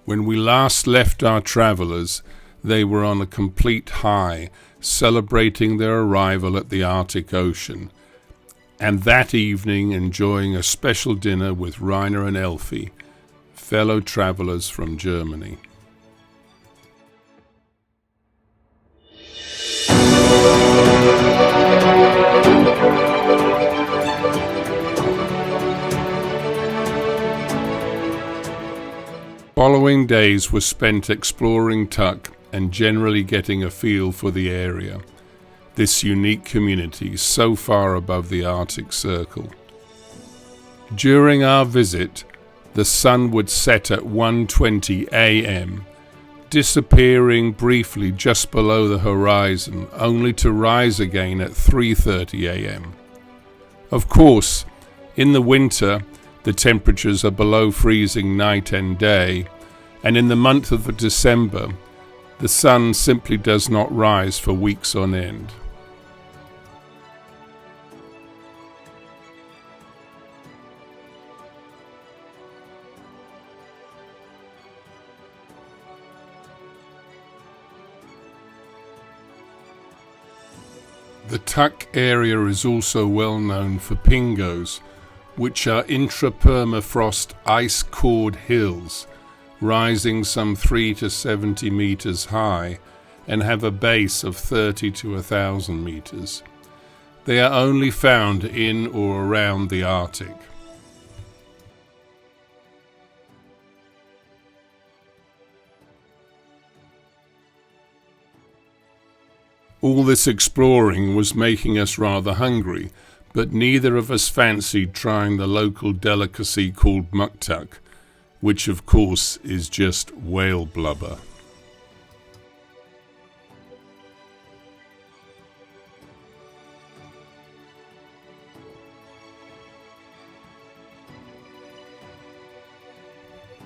When we last left our travellers, they were on a complete high, celebrating their arrival at the Arctic Ocean, and that evening enjoying a special dinner with Rainer and Elfie, fellow travellers from Germany. Following days were spent exploring Tuk and generally getting a feel for the area, this unique community so far above the Arctic Circle. During our visit, the sun would set at 1:20 a.m., disappearing briefly just below the horizon, only to rise again at 3:30 a.m. Of course, in the winter, the temperatures are below freezing night and day, and in the month of December, the sun simply does not rise for weeks on end. The Tuk area is also well known for pingos, which are intra-permafrost ice-cored hills, rising some 3 to 70 meters high and have a base of 30 to 1,000 meters. They are only found in or around the Arctic. All this exploring was making us rather hungry, but neither of us fancied trying the local delicacy called muktuk, which of course is just whale blubber.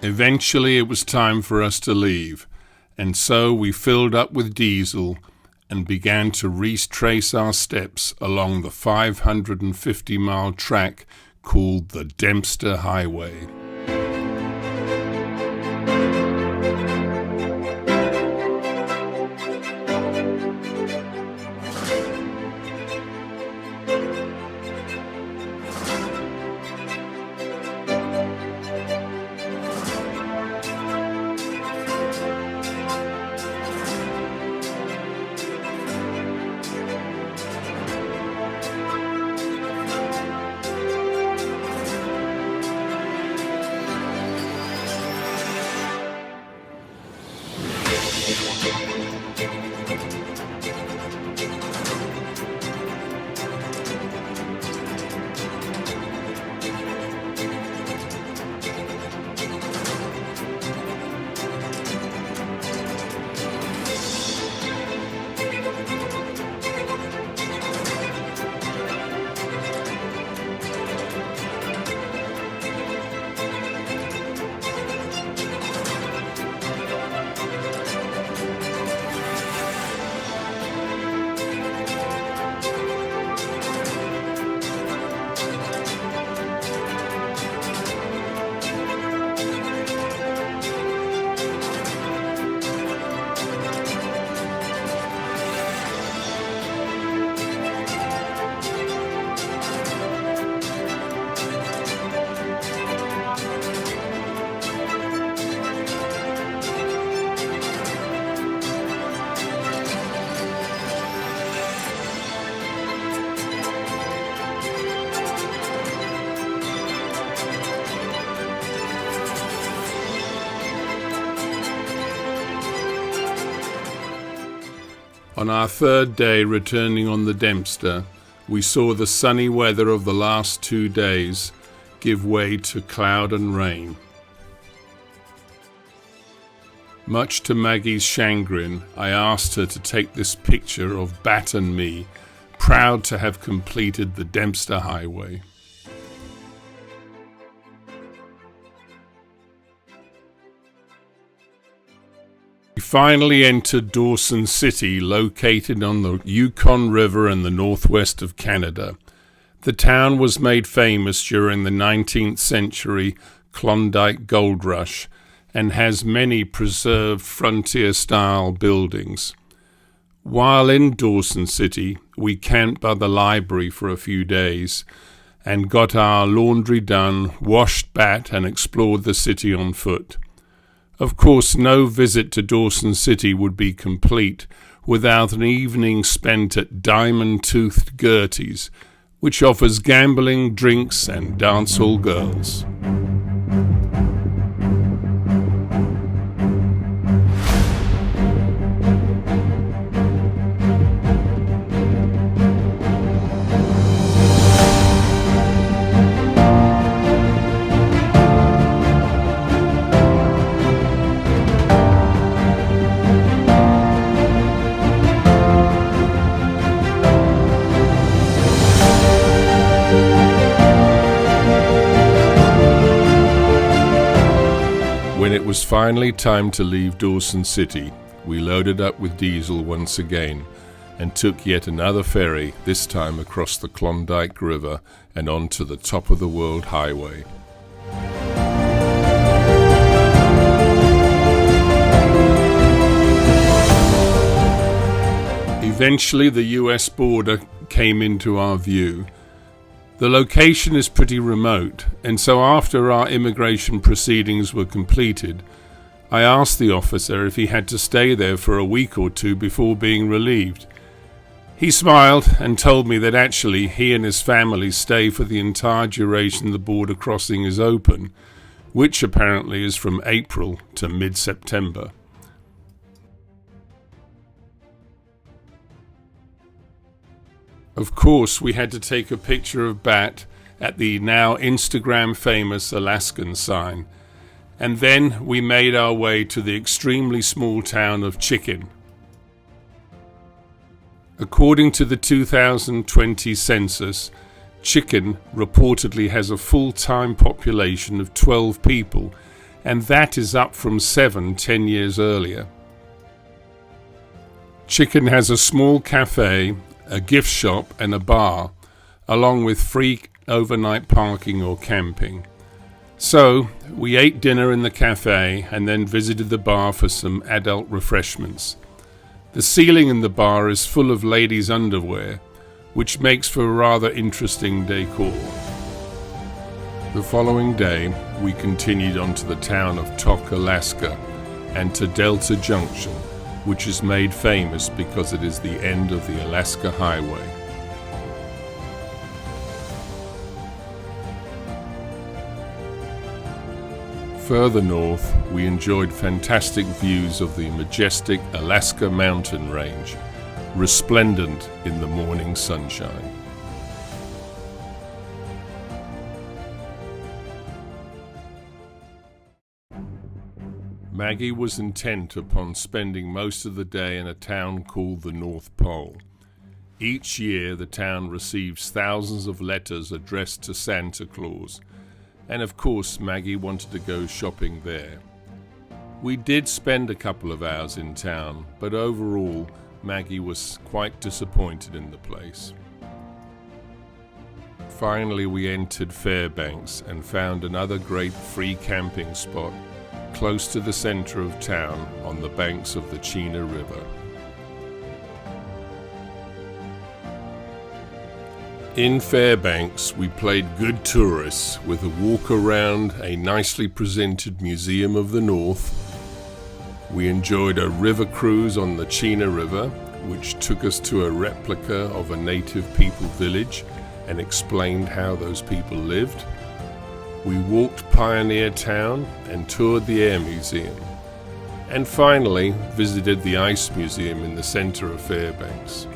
Eventually it was time for us to leave, and so we filled up with diesel and began to retrace our steps along the 550-mile track called the Dempster Highway. On our third day returning on the Dempster, we saw the sunny weather of the last 2 days give way to cloud and rain. Much to Maggie's chagrin, I asked her to take this picture of Bat and me, proud to have completed the Dempster Highway. We finally entered Dawson City, located on the Yukon River in the northwest of Canada. The town was made famous during the 19th century Klondike Gold Rush and has many preserved frontier-style buildings. While in Dawson City, we camped by the library for a few days and got our laundry done, washed bat, and explored the city on foot. Of course, no visit to Dawson City would be complete without an evening spent at Diamond-Toothed Gertie's, which offers gambling, drinks, and dancehall girls. When it was finally time to leave Dawson City, we loaded up with diesel once again and took yet another ferry, this time across the Klondike River and onto the top of the world highway. Eventually the US border came into our view. The location is pretty remote, and so after our immigration proceedings were completed, I asked the officer if he had to stay there for a week or two before being relieved. He smiled and told me that actually he and his family stay for the entire duration the border crossing is open, which apparently is from April to mid-September. Of course, we had to take a picture of Bat at the now Instagram famous Alaskan sign, and then we made our way to the extremely small town of Chicken. According to the 2020 census, Chicken reportedly has a full-time population of 12 people, and that is up from 7 10 years earlier. Chicken has a small cafe, a gift shop and a bar, along with free overnight parking or camping. So, we ate dinner in the cafe and then visited the bar for some adult refreshments. The ceiling in the bar is full of ladies' underwear, which makes for a rather interesting decor. The following day, we continued on to the town of Tok, Alaska, and to Delta Junction, which is made famous because it is the end of the Alaska Highway. Further north, we enjoyed fantastic views of the majestic Alaska mountain range, resplendent in the morning sunshine. Maggie was intent upon spending most of the day in a town called the North Pole. Each year the town receives thousands of letters addressed to Santa Claus, and of course Maggie wanted to go shopping there. We did spend a couple of hours in town, but overall Maggie was quite disappointed in the place. Finally we entered Fairbanks and found another great free camping spot close to the center of town on the banks of the Chena River. In Fairbanks, we played good tourists with a walk around a nicely presented Museum of the North. We enjoyed a river cruise on the Chena River, which took us to a replica of a native people village and explained how those people lived. We walked Pioneer Town and toured the Air Museum, and finally visited the Ice Museum in the center of Fairbanks.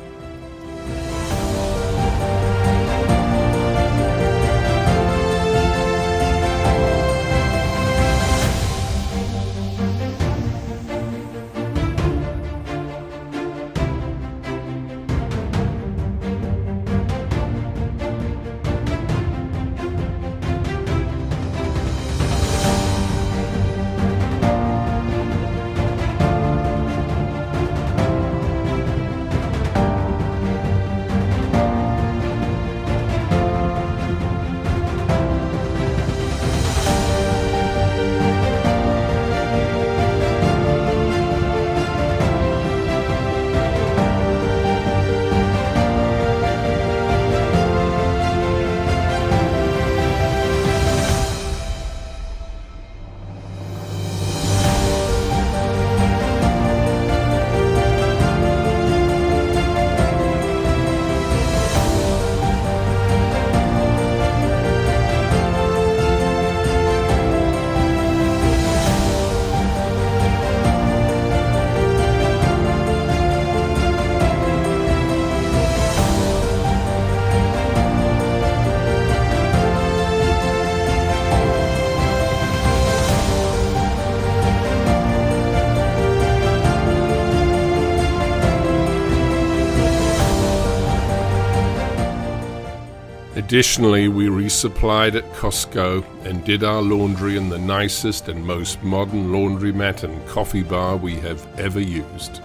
Additionally, we resupplied at Costco and did our laundry in the nicest and most modern laundromat and coffee bar we have ever used.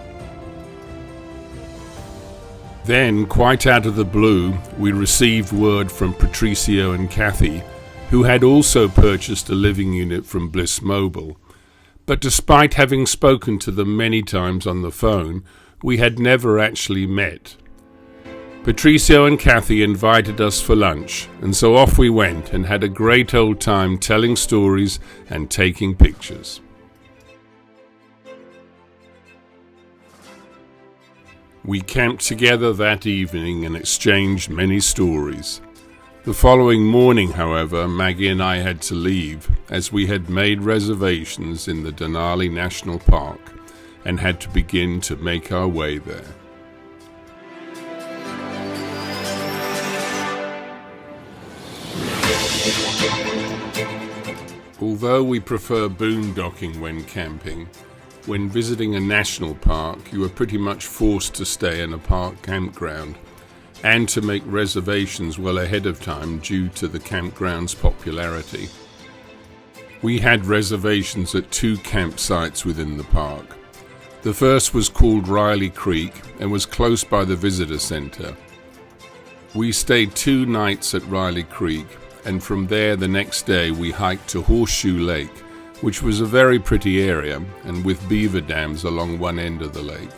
Then, quite out of the blue, we received word from Patricio and Kathy, who had also purchased a living unit from Bliss Mobile. But despite having spoken to them many times on the phone, we had never actually met. Patricio and Kathy invited us for lunch, and so off we went and had a great old time telling stories and taking pictures. We camped together that evening and exchanged many stories. The following morning, however, Maggie and I had to leave as we had made reservations in the Denali National Park and had to begin to make our way there. Although we prefer boondocking when camping, when visiting a national park, you are pretty much forced to stay in a park campground and to make reservations well ahead of time due to the campground's popularity. We had reservations at 2 campsites within the park. The first was called Riley Creek and was close by the visitor center. We stayed 2 nights at Riley Creek, and from there the next day we hiked to Horseshoe Lake, which was a very pretty area and with beaver dams along one end of the lake.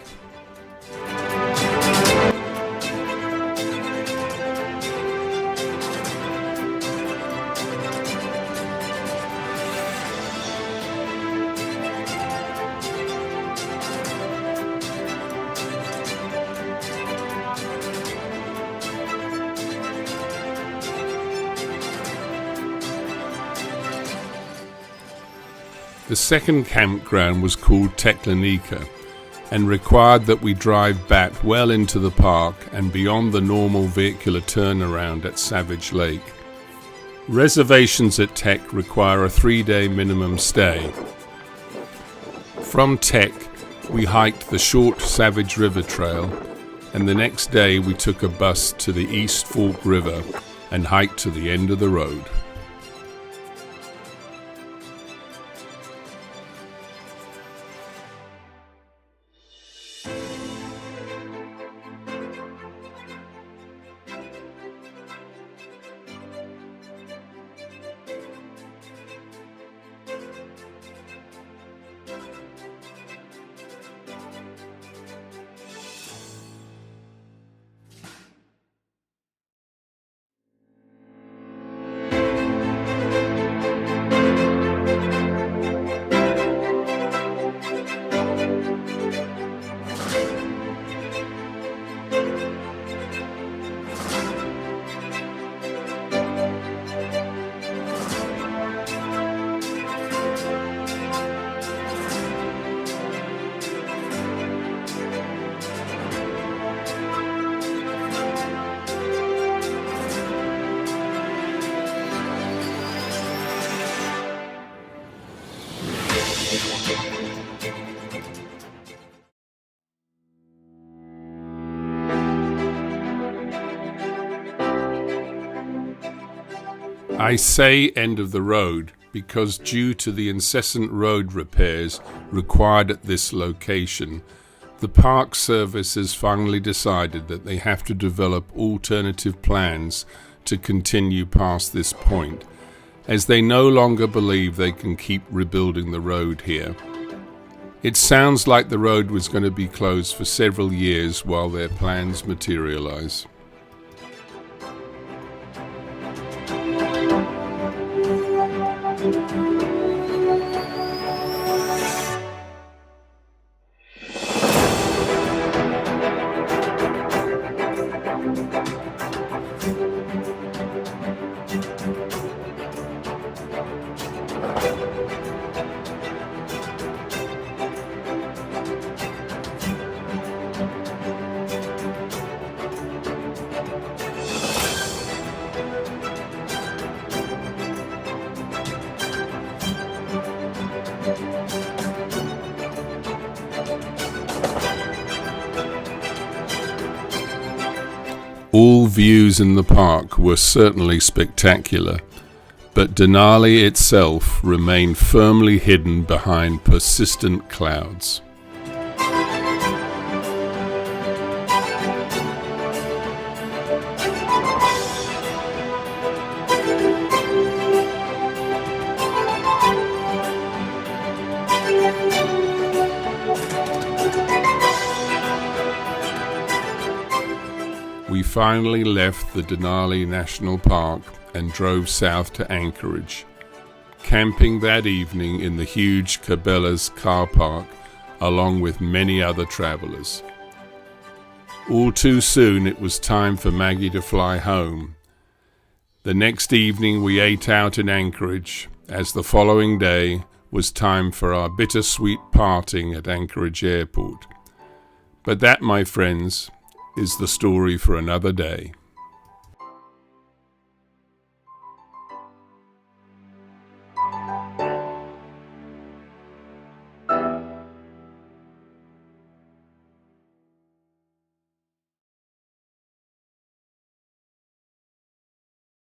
The second campground was called Teklenika and required that we drive back well into the park and beyond the normal vehicular turnaround at Savage Lake. Reservations at Tek require a 3-day minimum stay. From Tek, we hiked the short Savage River Trail, and the next day we took a bus to the East Fork River and hiked to the end of the road. I say end of the road because due to the incessant road repairs required at this location, the Park Service has finally decided that they have to develop alternative plans to continue past this point, as they no longer believe they can keep rebuilding the road here. It sounds like the road was going to be closed for several years while their plans materialize. All views in the park were certainly spectacular, but Denali itself remained firmly hidden behind persistent clouds. We finally left the Denali National Park and drove south to Anchorage, camping that evening in the huge Cabela's car park along with many other travelers. All too soon it was time for Maggie to fly home. The next evening we ate out in Anchorage, as the following day was time for our bittersweet parting at Anchorage Airport. But that, my friends, is the story for another day.